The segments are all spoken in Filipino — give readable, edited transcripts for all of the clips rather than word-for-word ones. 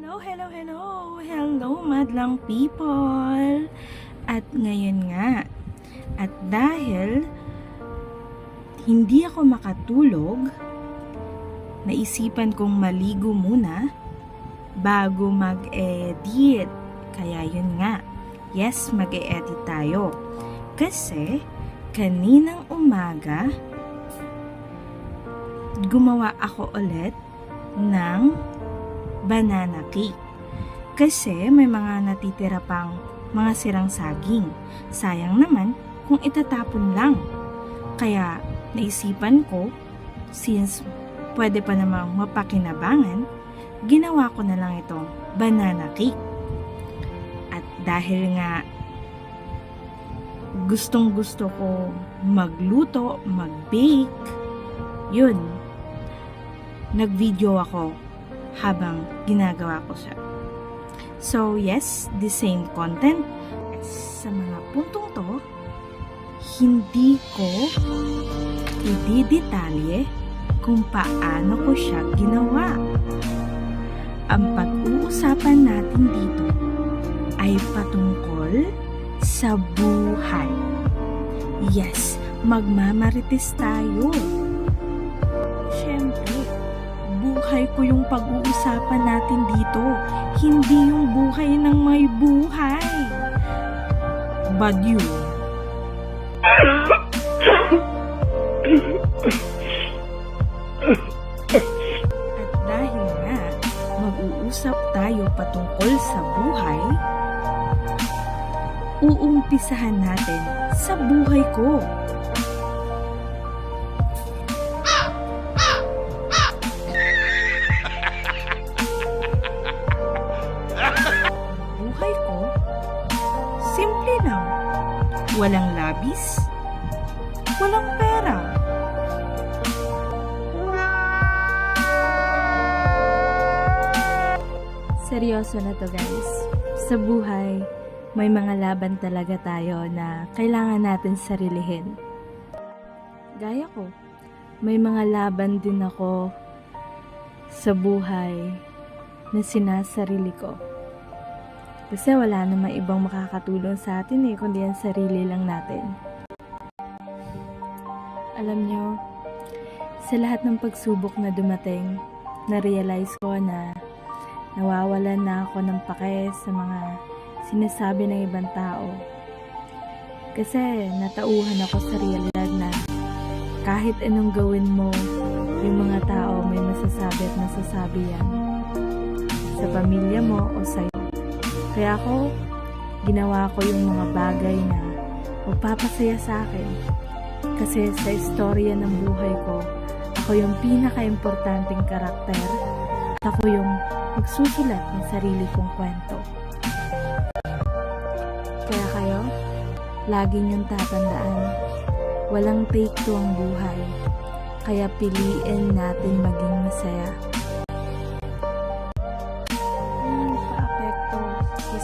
Hello, madlang people! At ngayon nga, at dahil hindi ako makatulog, naisipan kong maligo muna bago mag-edit. Kaya yun nga, yes, mag-edit tayo. Kasi, kaninang umaga, gumawa ako ulit ng banana cake. Kasi may mga natitira pang mga sirang saging. Sayang naman kung itatapon lang. Kaya naisipan ko, since pwede pa namang mapakinabangan, ginawa ko na lang itong banana cake. At dahil nga gustong gusto ko magluto, mag-bake, yun, nag-video ako habang ginagawa ko siya. So yes, the same content. Sa mga puntong to, hindi ko ididetalye kung paano ko siya ginawa. Ang pag-uusapan natin dito ay patungkol sa buhay. Yes, magmamarites tayo. Siyempre, buhay ko yung pag-uusapan natin dito, hindi yung buhay ng may buhay. Badyo. At dahil nga, mag-uusap tayo patungkol sa buhay, uumpisahan natin sa buhay ko. Buhay ko, simple lang. Walang labis, walang pera. Seryoso na to, guys. Sa buhay, may mga laban talaga tayo na kailangan natin sarilihin. Gaya ko, may mga laban din ako sa buhay na sinasarili ko. Kasi wala namang ibang makakatulong sa atin kundi ang sarili lang natin. Alam nyo, sa lahat ng pagsubok na dumating, na-realize ko na nawawalan na ako ng pake sa mga sinasabi ng ibang tao. Kasi natauhan ako sa realidad na kahit anong gawin mo, yung mga tao may masasabi at masasabi yan. Sa pamilya mo o sa'yo. Kaya ako, ginawa ko yung mga bagay na magpapasaya sa akin. Kasi sa istorya ng buhay ko, ako yung pinaka-importanting karakter at ako yung magsusulat ng sarili kong kwento. Kaya kayo, lagi niyong tatandaan, walang take two ang buhay. Kaya piliin natin maging masaya.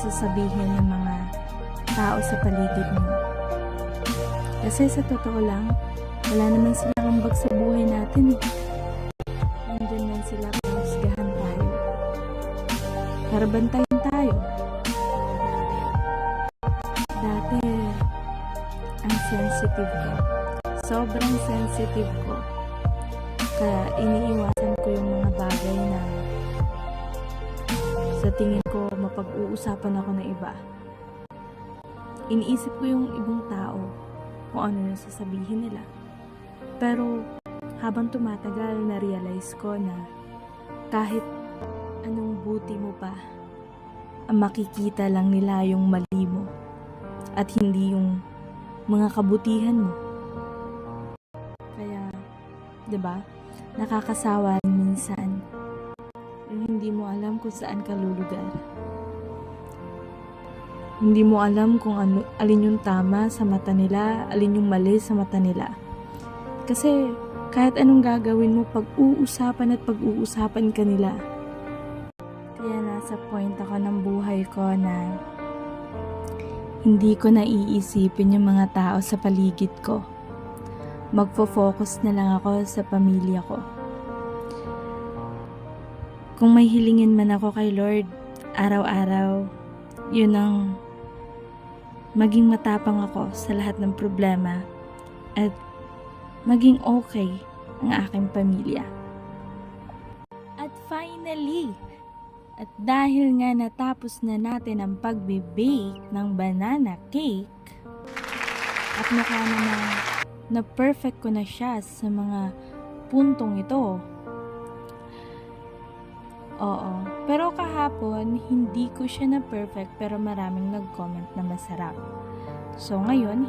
Sasabihin ng mga tao sa paligid mo. Kasi sa totoo lang, wala naman silang ambag sa buhay natin. Nandyan lang sila para husgahan tayo. Para bantayan tayo. Dati, ang sensitive ko. Sobrang sensitive ko. Kaya iniiwasan ko yung mga bagay na sa tingin ko mapag-uusapan ako ng iba. Iniisip ko yung ibang tao kung ano yung sasabihin nila. Pero habang tumatagal, na-realize ko na kahit anong buti mo pa, ang makikita lang nila yung mali mo at hindi yung mga kabutihan mo. Kaya, 'di ba? Nakakasawa rin minsan. Hindi mo alam kung saan ka lulugar. Hindi mo alam kung alin yung tama sa mata nila, alin yung mali sa mata nila. Kasi kahit anong gagawin mo, pag-uusapan at pag-uusapan ka nila. Kaya nasa point ako ng buhay ko na hindi ko naiisipin yung mga tao sa paligid ko. Magfo-focus na lang ako sa pamilya ko. Kung may hilingin man ako kay Lord, araw-araw, yun ang maging matapang ako sa lahat ng problema at maging okay ang aking pamilya. At finally, at dahil nga natapos na natin ang pagbe-bake ng banana cake, at mukha naman na perfect ko na siya sa mga puntong ito. Oo, pero kahapon hindi ko siya na perfect pero maraming nag-comment na masarap. So ngayon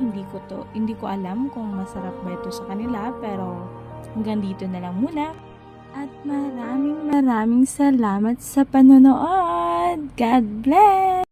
hindi ko alam kung masarap ba ito sa kanila, pero hanggang dito na lang muna. At maraming salamat sa panonood. God bless!